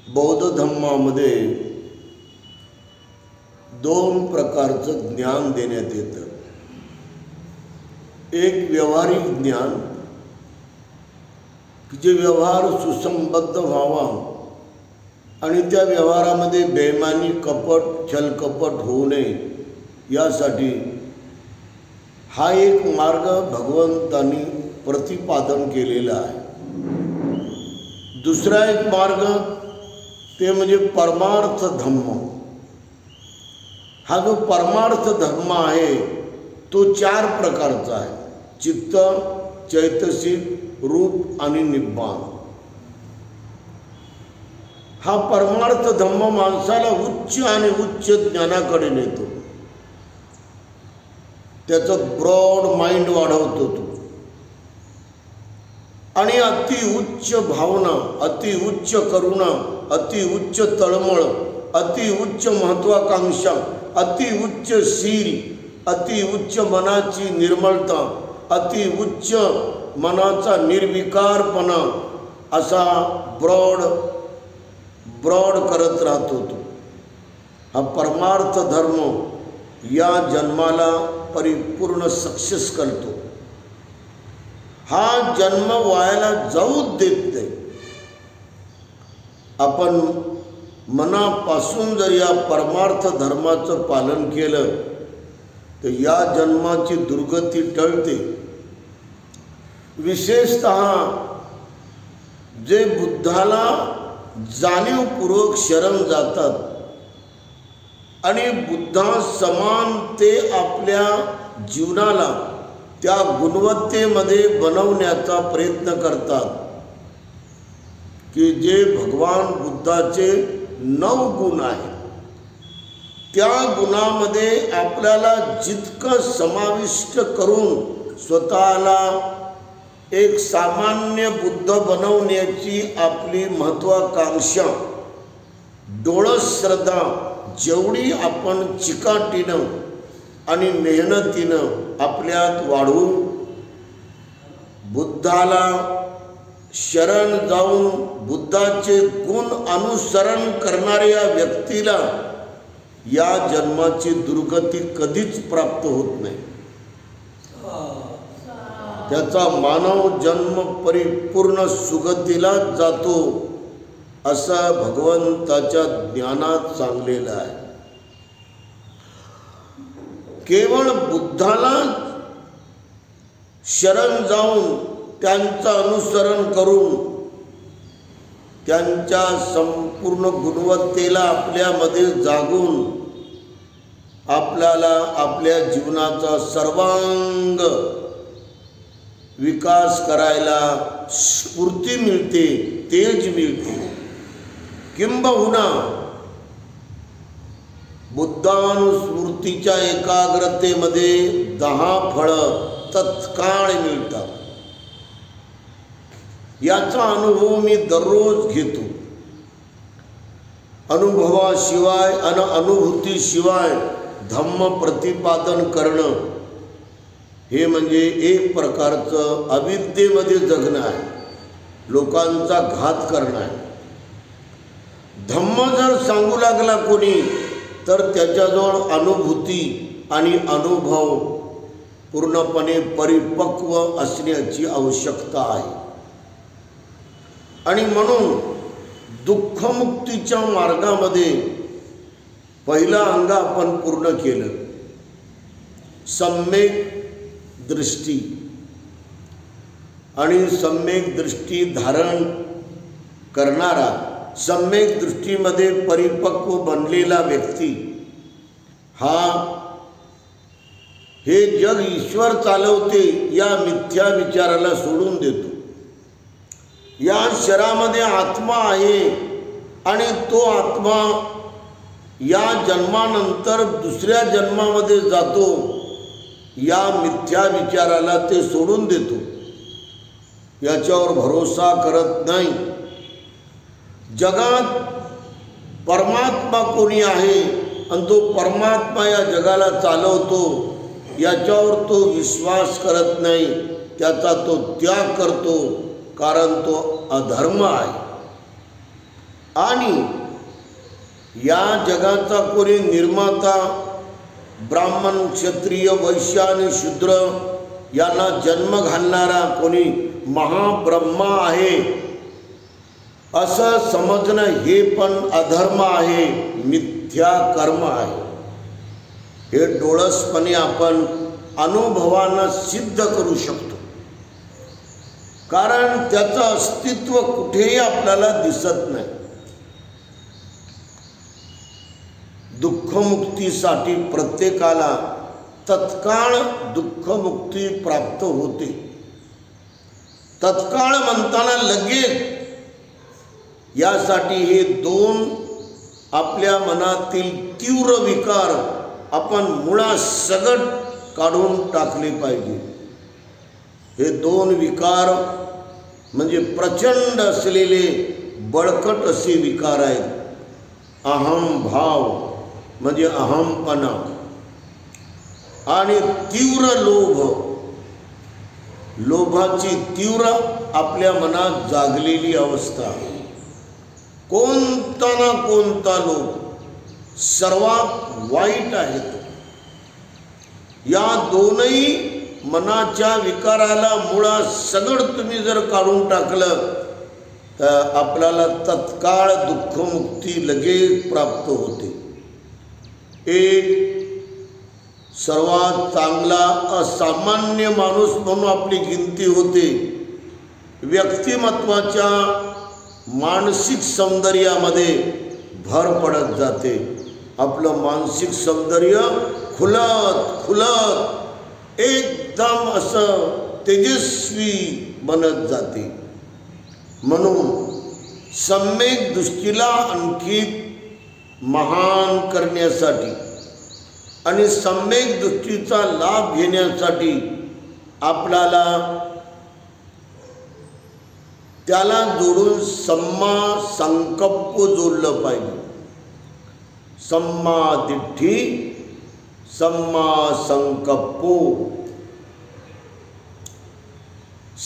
बौद्ध धर्मामध्ये दोन प्रकारचं ज्ञान देण्यात येतं. एक व्यवहारिक ज्ञान की जे व्यवहार सुसंबद्ध व्हावा आणि त्या व्यवहारामध्ये बेईमानी, कपट, छलकपट होऊ नये यासाठी हा एक मार्ग भगवंतांनी प्रतिपादन केलेला आहे. दुसरा एक मार्ग ते म्हणजे परमार्थ धम्म. हा जो परमार्थ धर्म आहे तो 4 प्रकारचा आहे: चित्त, चैतसिक, रूप आणि निब्बाण. हा परमार्थ धम्म माणसाला उच्च आणि उच्च ज्ञानाकडे नेतो. त्याचं ब्रॉड माइंड वाढवतो तो आणि अति उच्च भावना, अति उच्च करुणा, अति उच्च तळमळ, अति उच्च महत्वाकांक्षा, अति उच्च शील, अति उच्च मनाची निर्मलता, अति उच्च मनाचा निर्विकारपणा असा ब्रॉड करत राहतो तो. हा परमार्थ धर्म या जन्माला परिपूर्ण सक्सेस करतो. हा जन्म वायाला जाऊच देत नाही. आपण मनापासून जर या परमार्थ धर्माचं पालन केलं तर या जन्माची दुर्गती टळते. विशेषतः जे बुद्धाला जाणीवपूर्वक शरण जातात आणि बुद्धा समान ते आपल्या जीवनाला त्या गुणवत्तेमध्ये बनवण्याचा प्रयत्न करतात की जे भगवान बुद्धाचे 9 गुण आहेत त्या गुणामध्ये आपल्याला जितकं समाविष्ट करून स्वतःला एक सामान्य बुद्ध बनवण्याची आपली महत्वाकांक्षा, डोळस श्रद्धा जेवढी आपण चिकाटीनं आणि मेहनतीनं आपल्यात वाढवून बुद्धाला शरण जाऊन बुद्धाचे गुण अनुसरण करणाऱ्या व्यक्तीला या जन्माची दुर्गती कधीच प्राप्त होत नाही. त्याचा मानव जन्म परिपूर्ण सुगतीला जातो असं भगवंताच्या ज्ञानात सांगलेलं आहे. केवळ बुद्धाला शरण जाऊन त्यांचं अनुसरण करून त्यांच्या संपूर्ण गुणवत्तेला आपल्यामध्ये जागून आपल्याला आपल्या जीवनाचा सर्वांग विकास करायला स्फूर्ती मिळते, तेज मिळते. किंबहुना बुद्धानुस्मृतीच्या एकाग्रतेमध्ये 10 फळं तत्काळ मिळतात. याचा अनुभव मी दररोज घेतो. अनुभवाशिवाय आणि अनुभूतीशिवाय धम्म प्रतिपादन करणं हे म्हणजे एक प्रकारचं अविद्येमध्ये जगणं आहे, लोकांचा घात करणं आहे. धम्म जर सांगू लागला कोणी तर त्याच्याजवळ अनुभूती आणि अनुभव पूर्णपणे परिपक्व असण्याची आवश्यकता आहे. आणि म्हणून दुःखमुक्तीच्या मार्गामध्ये पहिला अंग आपण पूर्ण केलं, सम्यक दृष्टी. आणि सम्यक दृष्टी धारण करणारा, सम्यक दृष्टीमध्ये परिपक्व बनलेला व्यक्ती हा हे जग ईश्वर चालवते या मिथ्या विचाराला सोडून देतो. या शरीरामध्ये आत्मा आहे आणि तो आत्मा या जन्मानंतर दुसऱ्या जन्मामध्ये जातो या मिथ्या विचाराला ते सोडून देतो. याच्यावर भरोसा करत नाही. जगात परमात्मा कोणी आहे आणि तो परमात्मा या जगाला चालवतो याच्यावर तो विश्वास करत नाही. त्याचा तो त्याग करतो कारण तो अधर्म आहे. आणि या जगाचा कोणी निर्माता ब्राह्मण, क्षत्रिय, वैश्य आणि शूद्र यांना जन्म घालणारा कोणी महाब्रह्मा आहे असं समजणं हे पण अधर्म आहे, मिथ्या कर्म आहे. हे डोळसपणे आपण अनुभवानं सिद्ध करू शकतो, कारण त्याचं अस्तित्व कुठेही आपल्याला दिसत नाही. दुःखमुक्तीसाठी प्रत्येकाला तत्काळ दुःखमुक्ती प्राप्त होते. तत्काळ म्हणताना लगेच, यासाठी हे दोन आपल्या मनातील तीव्र विकार आपण मुळासकट काढून टाकले पाहिजे. हे दोन विकार म्हणजे प्रचंड असलेले बळकट असे विकार आहेत. अहम भाव म्हणजे अहमपणा आणि तीव्र लोभ, लोभाची तीव्र आपल्या मनात जागलेली अवस्था. कोणता ना कोणता लोभ सर्वात वाईट आहे. या दोनही मनाच्या विकाराला मुळासकट तुम्ही जर काढून टाकलं तर आपल्याला तत्काळ दुःखमुक्ती लगेच प्राप्त होते. एक सर्वात चांगला असामान्य माणूस म्हणून आपली गिनती होते. व्यक्तिमत्वाच्या मानसिक सौंदर्यामध्ये भर पडत जाते. आपलं मानसिक सौंदर्य खुलत खुलत एकदम असं तेजस्वी बनत जाते. म्हणून सम्यक दृष्टीला आणखी महान करण्यासाठी आणि सम्यक दृष्टीचा लाभ घेण्यासाठी आपल्याला त्याला जोडून सम्मा संकल्प जोडलं पाहिजे. सम्मा दिठ्ठी, सम्मा संकल्पो.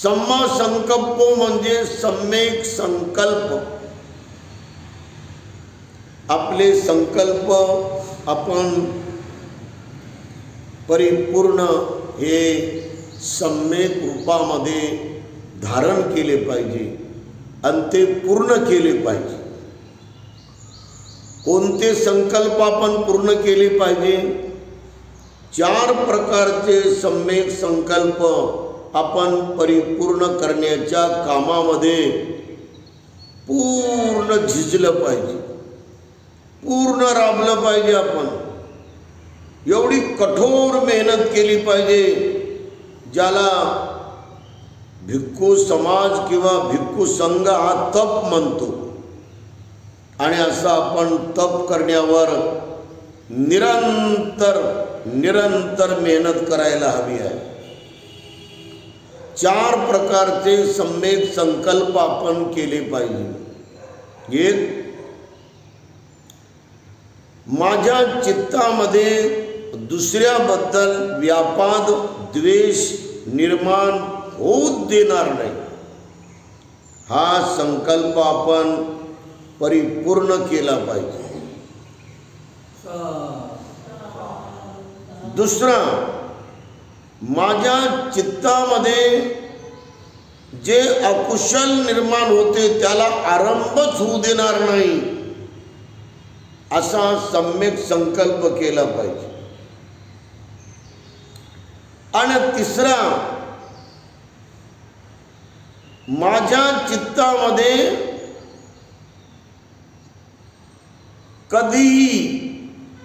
सम्मा संकल्प म्हणजे सम्यक संकल्प. आपले संकल्प आपण परिपूर्ण हे सम्यक रूपामध्ये धारण केले पाहिजे आणि ते पूर्ण केले पाहिजे. कोणते संकल्प आपण पूर्ण केले पाहिजे? 4 प्रकारचे सम्यक संकल्प आपण परिपूर्ण करण्याच्या कामामध्ये पूर्ण झिजलं पाहिजे, पूर्ण राबलं पाहिजे. आपण एवढी कठोर मेहनत केली पाहिजे ज्याला भिक्खू समाज किंवा भिक्खू संघ हा तप म्हणतो. आणि असं आपण तप करण्यावर निरंतर मेहनत करायला हवी आहे. 4 प्रकारचे सम्यक संकल्प आपण केले पाहिजे. एक, माझ्या चित्तामध्ये दुसऱ्याबद्दल व्यापाद द्वेष निर्माण होऊ देणार नाही, हा संकल्प आपण परिपूर्ण केला पाहिजे. दुसरा, माझ्या चित्तामध्ये जे अकुशल निर्माण होते त्याला आरंभच होऊ देणार नाही, असा सम्यक संकल्प केला पाहिजे. आणि तिसरा, माझ्या चित्तामध्ये कधीही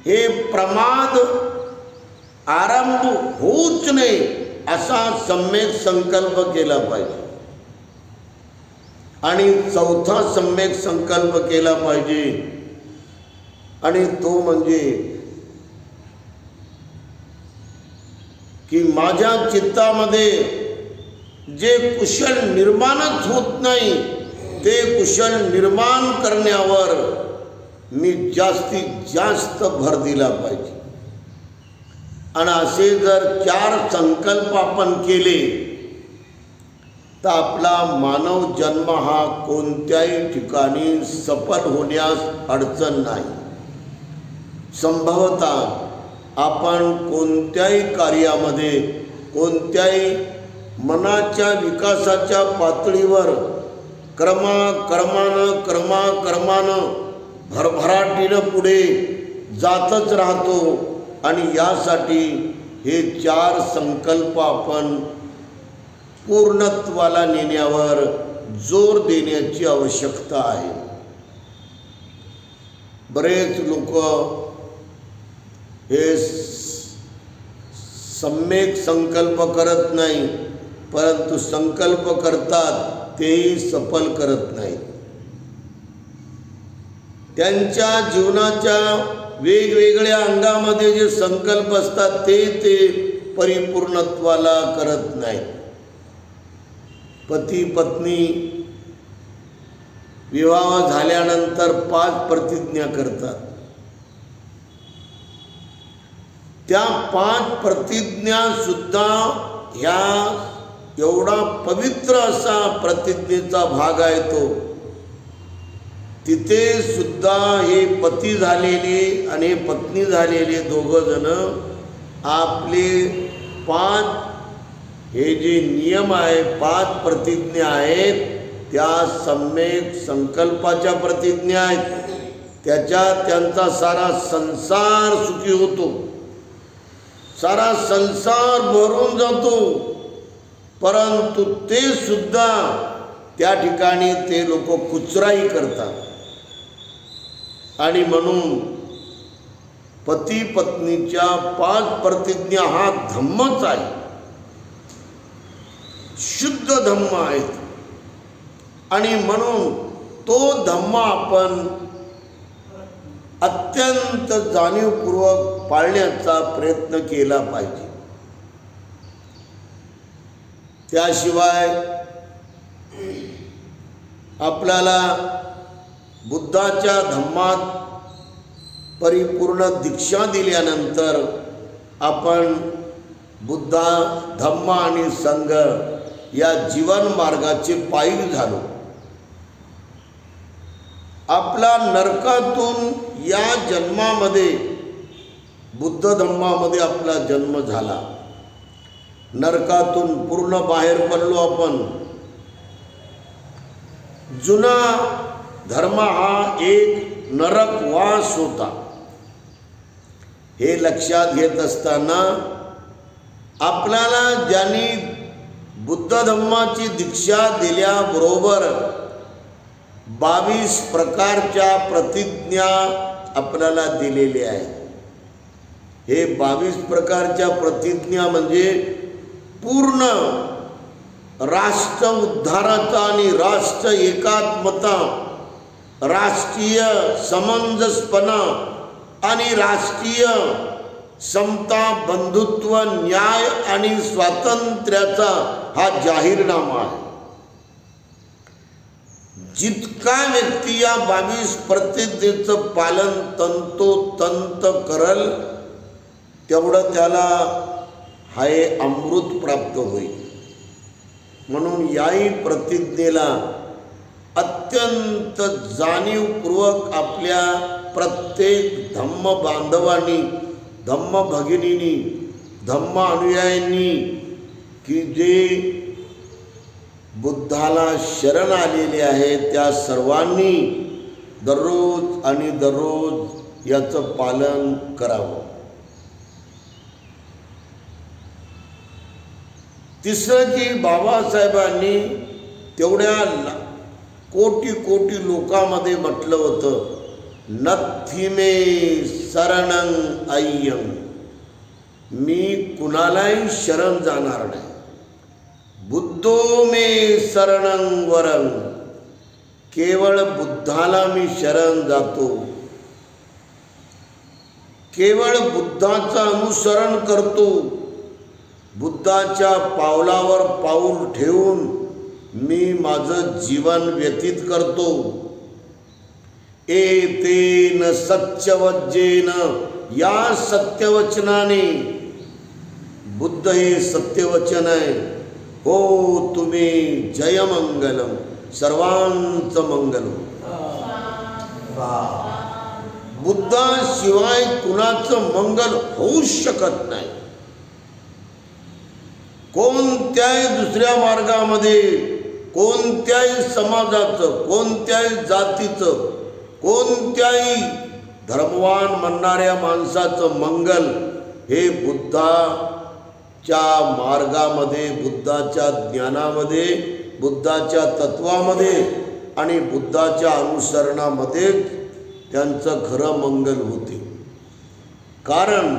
हे प्रमाद आरंभ होऊच नाही असा सम्यक संकल्प केला पाहिजे. आणि चौथा सम्यक संकल्प केला पाहिजे आणि तो म्हणजे की माझ्या चित्तामध्ये जे कुशल निर्माणच होत नाही ते कुशल निर्माण करण्यावर मी जास्तीत जास्त भर दिला पाहिजे. आणि असे जर 4 संकल्प आपण केले तर आपला मानव जन्म हा कोणत्याही ठिकाणी सफल होण्यास अडचण नाही. संभवतः आपण कोणत्याही कार्यामध्ये, कोणत्याही मनाच्या विकासाच्या पातळीवर क्रमाक्रमानं भरभराटीनं पुढे जातच राहतो. आणि यासाठी हे 4 संकल्प आपण पूर्णत्वाला नेण्यावर जोर देण्याची आवश्यकता आहे. बरेच लोक हे सम्यक संकल्प करत नाही, परंतु संकल्प करतात तेही सफल करत नाहीत. त्यांच्या जीवनाच्या वेगवेगळ्या अंगामध्ये जे संकल्प असतात ते परिपूर्णत्वाला करत नाहीत. पती पत्नी विवाह झाल्यानंतर 5 प्रतिज्ञा करतात. त्या 5 प्रतिज्ञा सुद्धा ह्या एवढा पवित्र असा प्रतिज्ञेचा भाग आहे तो. तिथे सुद्धा हे पती झालेले आणि पत्नी झालेले दोघं जण आपले 5 हे जे नियम आहे, 5 प्रतिज्ञा आहेत, त्या सम्यक संकल्पाच्या प्रतिज्ञा आहेत. त्याच्यात त्यांचा सारा संसार सुखी होतो, सारा संसार भरून जातो. परंतु ते सुद्धा त्या ठिकाणी ते लोक कुचराई करतात. आणि म्हणून पती पत्नीच्या 5 प्रतिज्ञा हा धम्मच आहे, शुद्ध धम्म आहेत. आणि म्हणून तो धम्म आपण अत्यंत जाणीवपूर्वक पाळण्याचा प्रयत्न केला पाहिजे. त्याशिवाय आपल्याला बुद्धाच्या धम्मात परिपूर्ण दीक्षा दिल्यानंतर आपण बुद्धा धम्म आणि संघ या जीवन मार्गाचे पायी झालो. आपला नरकातून या जन्मामध्ये बुद्ध धम्मामध्ये आपला जन्म झाला. नरकातून पूर्ण बाहेर पडलो आपण. जुना धर्म हा एक नरकवास होता. हे लक्षात घेत असताना आपल्याला ज्यांनी बुद्ध धम्माची दीक्षा दिल्याबरोबर 22 प्रकारच्या प्रतिज्ञा आपल्याला दिलेल्या आहेत. हे 22 प्रकारच्या प्रतिज्ञा म्हणजे पूर्ण राष्ट्र उद्धाराचा आणि राष्ट्र एकात्मता, राष्ट्रीय समंजसपणा आणि राष्ट्रीय समता, बंधुत्व, न्याय आणि स्वातंत्र्याचा हा जाहीरनामा आहे. जितका व्यक्ती या 22 प्रतिज्ञेचं पालन तंतोतंत करल तेवढं त्याला हे अमृत प्राप्त होईल. म्हणून याही प्रतिज्ञेला अत्यंत जाणीवपूर्वक आपल्या प्रत्येक धम्म बांधवांनी, धम्म भगिनींनी, धम्म अनुयायांनी की जे बुद्धाला शरण आलेले आहेत त्या सर्वांनी दररोज आणि दररोज याचं पालन करावं. तिसरं की बाबासाहेबांनी तेवढ्या कोटी कोटी लोकांमध्ये म्हटलं होतं, नथी मे शरणं अय्यम, मी कुणालाही शरण जाणार नाही. बुद्धो मे शरणं वरं, केवळ बुद्धाला मी शरण जातो. केवळ बुद्धाचं अनुसरण करतो. बुद्धाच्या पावलावर पाऊल ठेवून मी माझं जीवन व्यतीत करतो. एतेन सत्यवज्जेन, या सत्यवचनाने, बुद्ध हे सत्यवचन आहे, हो तुम्ही जयमंगलम, सर्वांचं मंगल हो. बुद्धाशिवाय कुणाचं मंगल होऊ शकत नाही. कोणत्याही दुसऱ्या मार्गामध्ये कोणत्याही समाजाचं, कोणत्याही जातीचं, कोणत्याही धर्मवान म्हणणाऱ्या माणसाचं मंगल हे बुद्धाच्या मार्गामध्ये, बुद्धाच्या ज्ञानामध्ये, बुद्धाच्या तत्वामध्ये आणि बुद्धाच्या अनुसरणामध्ये त्यांचं खरं मंगल होते. कारण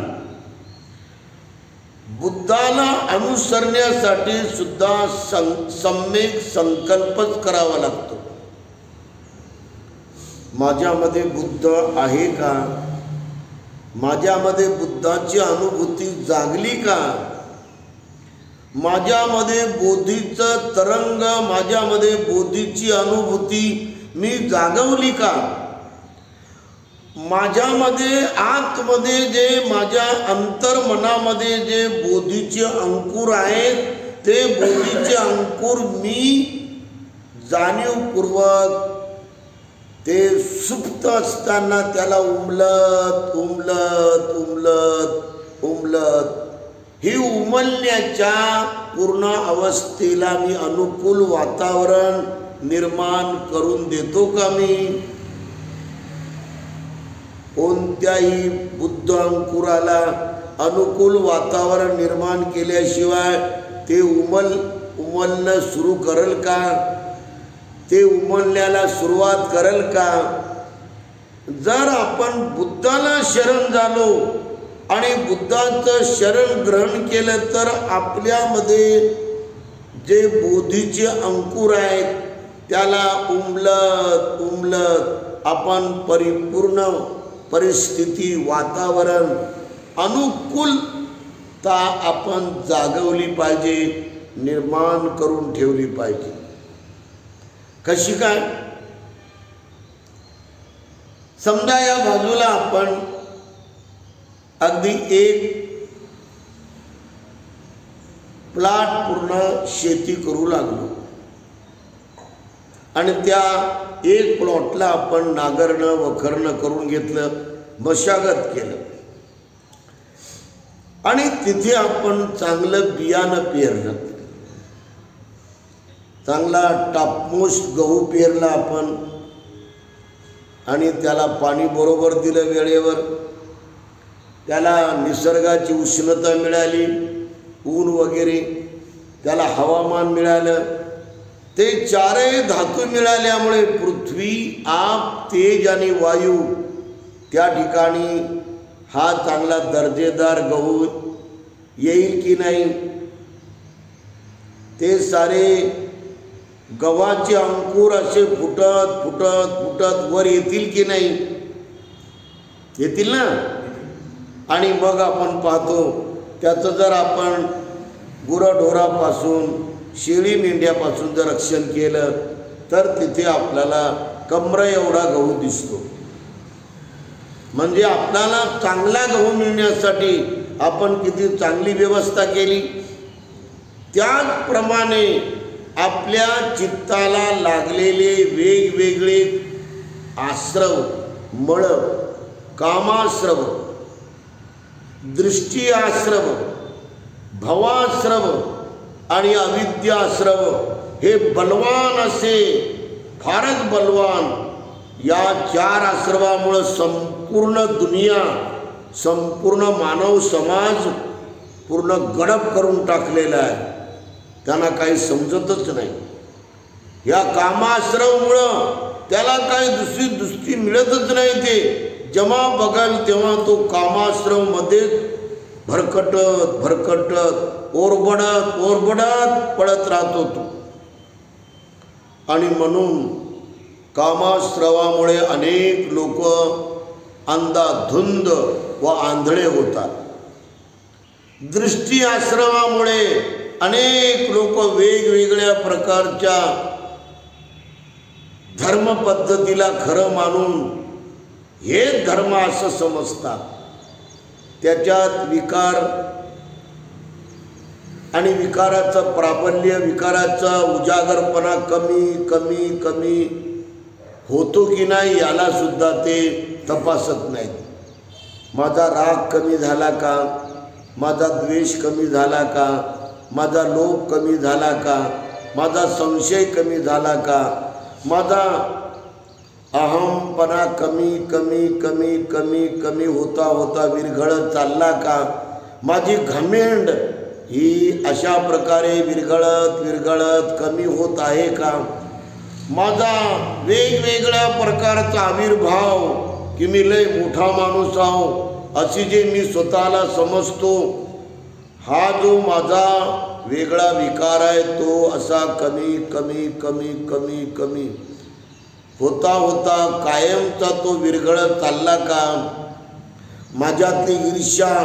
बुद्धाला अनुसरण्यासाठी सुद्धा सम्यक संकल्पच करावा लागतो. माझ्यामध्ये बुद्ध आहे का? माझ्यामध्ये बुद्धाची अनुभूती जागली का? माझ्यामध्ये बोधीचं तरंग, माझ्यामध्ये बोधीची अनुभूती मी जागवली का? माझ्यामध्ये आतमध्ये जे माझ्या अंतर्मनामध्ये जे बोधीचे अंकुर आहेत ते बोधीचे अंकुर मी जाणीवपूर्वक ते सुप्त असताना त्याला उमलत उमलत उमलत उमलत ही उमलण्याच्या पूर्ण अवस्थेला मी अनुकूल वातावरण निर्माण करून देतो का? मी कोणत्याही बुद्ध अंकुराला अनुकूल वातावरण निर्माण केल्याशिवाय ते उमलणं सुरू करेल का? ते उमलण्याला सुरुवात करेल का? जर आपण बुद्धाला शरण झालो आणि बुद्धाचं शरण ग्रहण केलं तर आपल्यामध्ये जे बोधीचे अंकुर आहेत त्याला उमलत उमलत आपण परिपूर्ण परिस्थिती, वातावरण, अनुकूलता आपण जागवली पाहिजे, निर्माण करून ठेवली पाहिजे. कशी काय? समजा या बाजूला आपण अगदी एक प्लॉट पूर्ण शेती करू लागलो आणि त्या एक प्लॉटला आपण नांगरणं वखरणं करून घेतलं, मशागत केलं आणि तिथे आपण चांगलं बियाणं पेरलं, चांगला टॉपमोस्ट गहू पेरला आपण आणि त्याला पाणी बरोबर दिलं वेळेवर, त्याला निसर्गाची उष्णता मिळाली, ऊन वगैरे, त्याला हवामान मिळालं, ते चारही धातू मिळाल्यामुळे पृथ्वी, आप, तेज आणि वायू त्या ठिकाणी हा चांगला दर्जेदार गहू येईल की नाही? ते सारे गव्हाचे अंकुर असे फुटत फुटत फुटत वर येतील की नाही? येतील ना. आणि मग आपण पाहतो त्याचं जर आपण गुरढोरापासून, शेळी मेंढ्यापासून जर रक्षण केलं तर तिथे आपल्याला कमरा एवढा गहू दिसतो. म्हणजे आपल्याला चांगला गहू मिळण्यासाठी आपण किती चांगली व्यवस्था केली. त्याचप्रमाणे आपल्या चित्ताला लागलेले वेगवेगळे आश्रव, मळ, कामाश्रव, दृष्टी आश्रव, भवाश्रव आणि अविद्याश्रव हे बलवान असे, फारच बलवान, या चार आश्रवामुळे संपूर्ण दुनिया, संपूर्ण मानव समाज पूर्ण गडप करून टाकलेला आहे. त्यांना काही समजतच नाही. या कामाश्रवमुळं त्याला काही दुसरी दृष्टी मिळतच नाही. ते जेव्हा बघाल तेव्हा तो कामाश्रवमध्ये भरकटत भरकटत ओरबडत ओरबडत पडत राहतो तो. आणि म्हणून कामाश्रवामुळे अनेक लोक अंधाधुंद व आंधळे होतात. दृष्टी आश्रवामुळे अनेक लोक वेगवेगळ्या प्रकारच्या धर्मपद्धतीला खरं मानून हे धर्म असं समजतात. त्याच्यात विकार आणि विकाराचं प्राबल्य, विकाराचा उजागरपणा कमी कमी कमी होतो की नाही याला सुद्धा ते तपासत नाहीत. माझा राग कमी झाला का, माझा द्वेष कमी झाला का, माझा लोभ कमी झाला का, माझा संशय कमी झाला का, माझा अहमपणा कमी कमी कमी कमी कमी होता होता विरघळत चालला का, माझी घमेंड ही अशा प्रकारे विरघळत विरघळत कमी होत आहे का, माझा वेगवेगळ्या प्रकारचा आविर्भाव की मी लय मोठा माणूस आहो अशी जे मी स्वतःला समजतो, हा जो माझा वेगळा विकार आहे तो असा कमी कमी कमी कमी कमी होता होता कायमचा तो विरघळत चालला का, माझ्यातली ईर्ष्या,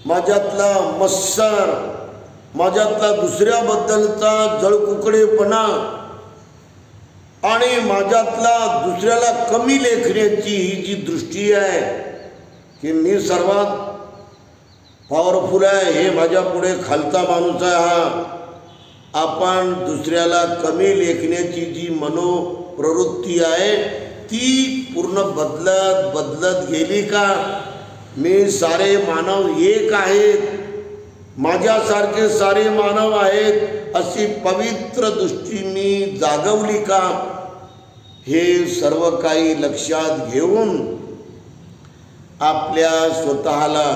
माझ्यातला मत्सर, माझ्यातला दुसऱ्याबद्दलचा जळकुकडेपणा आणि माझ्यातला दुसऱ्याला कमी लेखण्याची ही जी दृष्टी आहे की मी सर्वात पॉवरफुल आहे, हे माझ्या पुढे खालचा माणूस आहे, हा आपण दुसऱ्याला कमी लेखण्याची जी मनोप्रवृत्ती आहे ती पूर्ण बदलत बदलत गेली का, मी सारे मानव एक आहेत, माझ्यासारखे सारे मानव आहेत अशी पवित्र दृष्टी मी जागवली का, हे सर्व काही लक्षात घेऊन आपल्या स्वतःला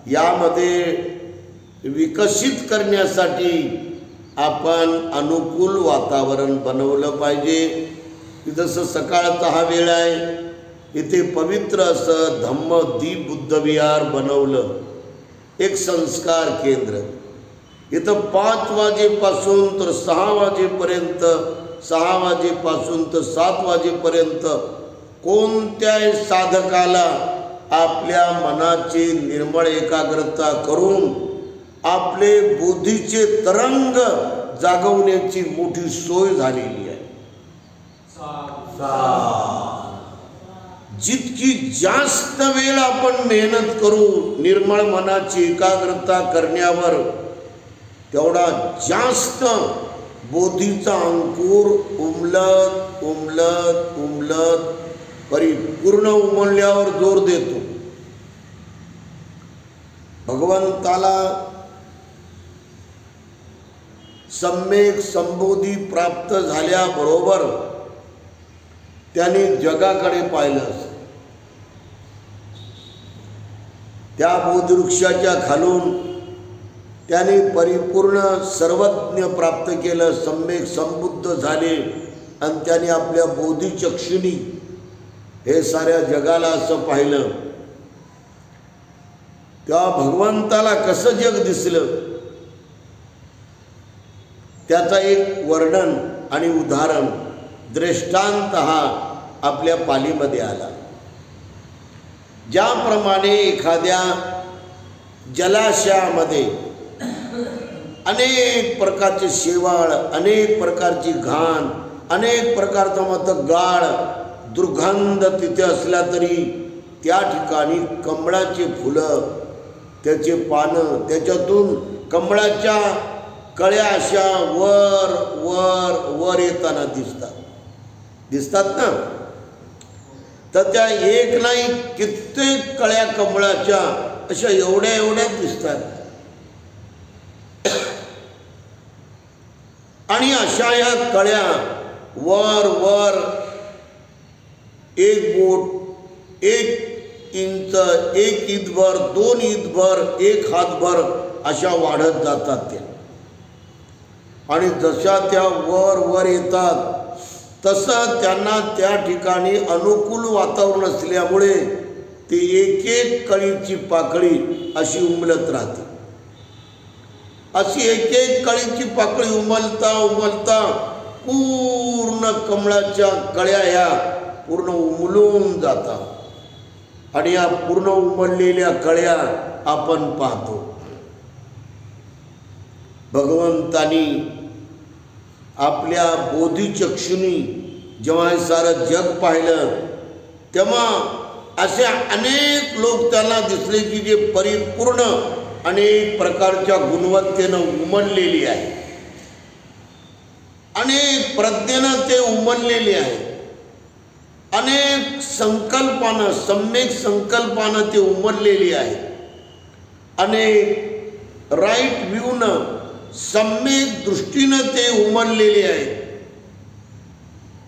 यामध्ये विकसित करण्यासाठी आपण अनुकूल वातावरण बनवलं पाहिजे. जसं सकाळचा हा वेळ आहे, इथे पवित्र असं धम्मदीप बुद्धविहार बनवलं, एक संस्कार केंद्र. इथं 5 वाजेपासून तर 6 वाजेपर्यंत, 6 वाजेपासून तर 7 वाजेपर्यंत कोणत्याही साधकाला आपल्या मनाची निर्मळ एकाग्रता करून आपले बुद्धीचे तरंग जागवण्याची मोठी सोय झालेली आहे. जितकी जास्त वेळ आपण मेहनत करू निर्मळ मनाची एकाग्रता करण्यावर, तेवढा जास्त बोधीचा अंकुर उमलत उमलत उमलत परिपूर्ण उमलल्यावर जोर देतो. भगवंताला सम्यक संबोधी प्राप्त झाल्याबरोबर त्याने जगाकडे पाहिलं. त्या बोधवृक्षाच्या खालून त्याने परिपूर्ण सर्वज्ञ प्राप्त केलं, सम्यक संबुद्ध झाले आणि त्याने आपल्या बोधिचक्षुनी हे साऱ्या जगाला असं पाहिलं. तेव्हा भगवंताला कसं जग दिसलं त्याचा एक वर्णन आणि उदाहरण दृष्टांत हा आपल्या पालीमध्ये आला. ज्याप्रमाणे एखाद्या जलाशयामध्ये अनेक प्रकारचे शेवाळ, अनेक प्रकारची घाण, अनेक प्रकारचा गाळ, दुर्गंध तिथे असला तरी त्या ठिकाणी कमळाचे फुलं, त्याचे पानं, त्याच्यातून कमळाच्या कळ्या अशा वर वर वर येताना दिसतात ना. तर त्या एक नाही कित्येक कळ्या कमळाच्या अशा एवढ्या एवढ्या दिसतात. आणि अशा या कळ्या वर वर एक बोट, 1 इंच, 1 इंचभर, 2 इंचभर, 1 हातभर अशा वाढत जातात त्या. आणि जशा त्या वर वर येतात तसं त्यांना त्या ठिकाणी अनुकूल वातावरण असल्यामुळे ती एक एक कळीची पाकळी अशी उमलत राहते. अशी एक एक कळीची पाकळी उमलता उमलता पूर्ण कमळाच्या कळ्या ह्या पूर्ण उमलून जातात. आणि या पूर्ण उमललेल्या कळ्या आपण पाहतो. भगवंतानी आपल्या बोधिचक्षुनी जेव्हा हे सारं जग पाहिलं तेव्हा असे अनेक लोक त्यांना दिसले की जे परिपूर्ण अनेक प्रकारच्या गुणवत्तेनं उमललेली आहे, अनेक प्रज्ञेनं ते उमललेले आहे, अनेक संकल्पानं सम्यक संकल्पानं ते उमललेली आहे, अनेक राईट व्ह्यूनं सम्यक दृष्टीनं ते उमललेले आहेत.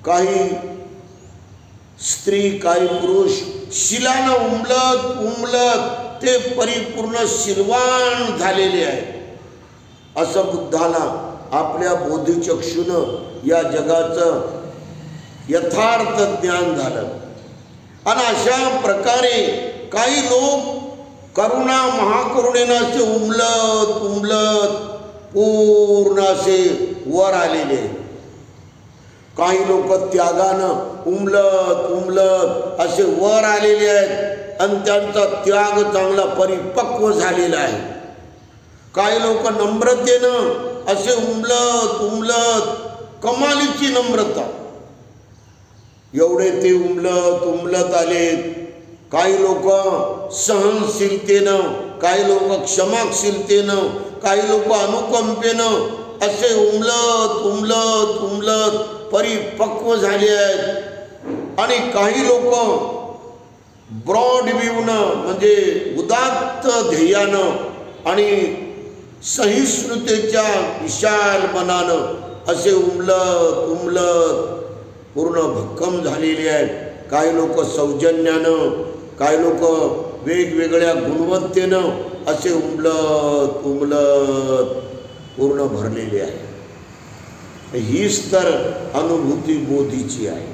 काही स्त्री काही पुरुष शिलानं उमलत उमलत ते परिपूर्ण शिलवान झालेले आहे. असं बुद्धाला आपल्या बोधिचक्षुनं या जगाचं यथार्थ ज्ञान झालं. आणि अशा प्रकारे काही लोक करुणा महाकरुणेनं असे उमलत उमलत पूर्ण असे वर आलेले. काही लोक त्यागानं उमलत उमलत असे वर आलेले आहेत आणि त्यांचा त्याग चांगला परिपक्व झालेला आहे. काही लोक नम्रतेनं असे उमलत उमलत कमालीची नम्रता एवढे ते उमलत उमलत आले. काही लोक सहनशीलतेनं, काही लोक क्षमाशीलतेनं, काही लोक अनुकंपेनं असे उमलत उमलत उमलत परिपक्व झाले आहेत. आणि काही लोक ब्रॉड व्ह्यूनं म्हणजे उदात्त ध्येयानं आणि सहिष्णुतेच्या विशाल मनानं असे उमलत उमलत पूर्ण भक्कम झालेले आहेत. काही लोक सौजन्यानं, काही लोक वेगवेगळ्या गुणवत्तेनं असे उमलत उमलत पूर्ण भरलेले आहे. हीच तर अनुभूती बोधीची आहे.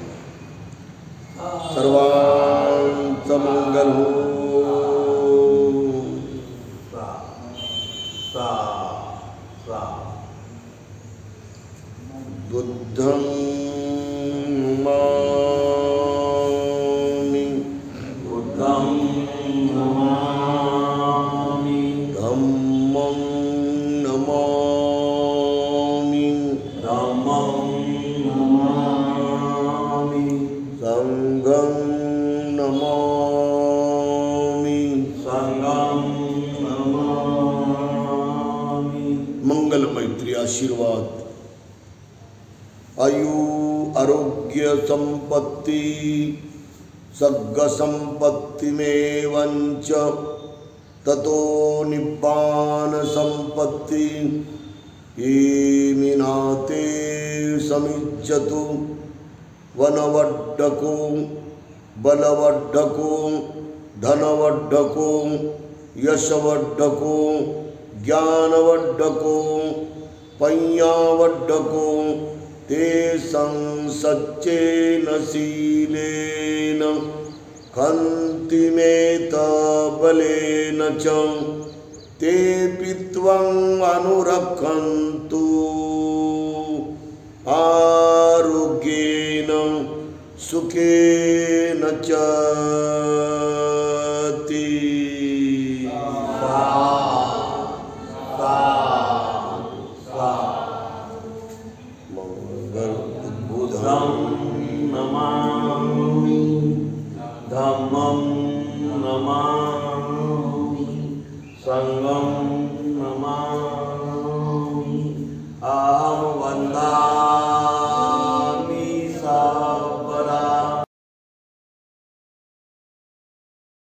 सर्वांचं मंगल हो. बुद्धं नमामि, बुद्धं नमामि, धम्मं नमामि, धम्मं नमामि, संघं नमामि, संघं नमामि. मंगल मैत्री आशीर्वाद आयु आरोग्य संपत्ति सग्ग संपत्तिमेवंच ततो निब्बान संपत्ति ईमिनाते समिज्जतु. वनवड्ढको बलवड्ढको धनवड्ढको यशवड्ढको ज्ञानवड्ढको पय्यावड्ढको ते संसच्चेन शीलेन खन्तिमेत बलेन च ते पित्वं अनुरक्षन्तु आरोग्येन सुखेन च ते. नमामि, धम्मं नमामि, संघं नमामि, अहं वन्दामि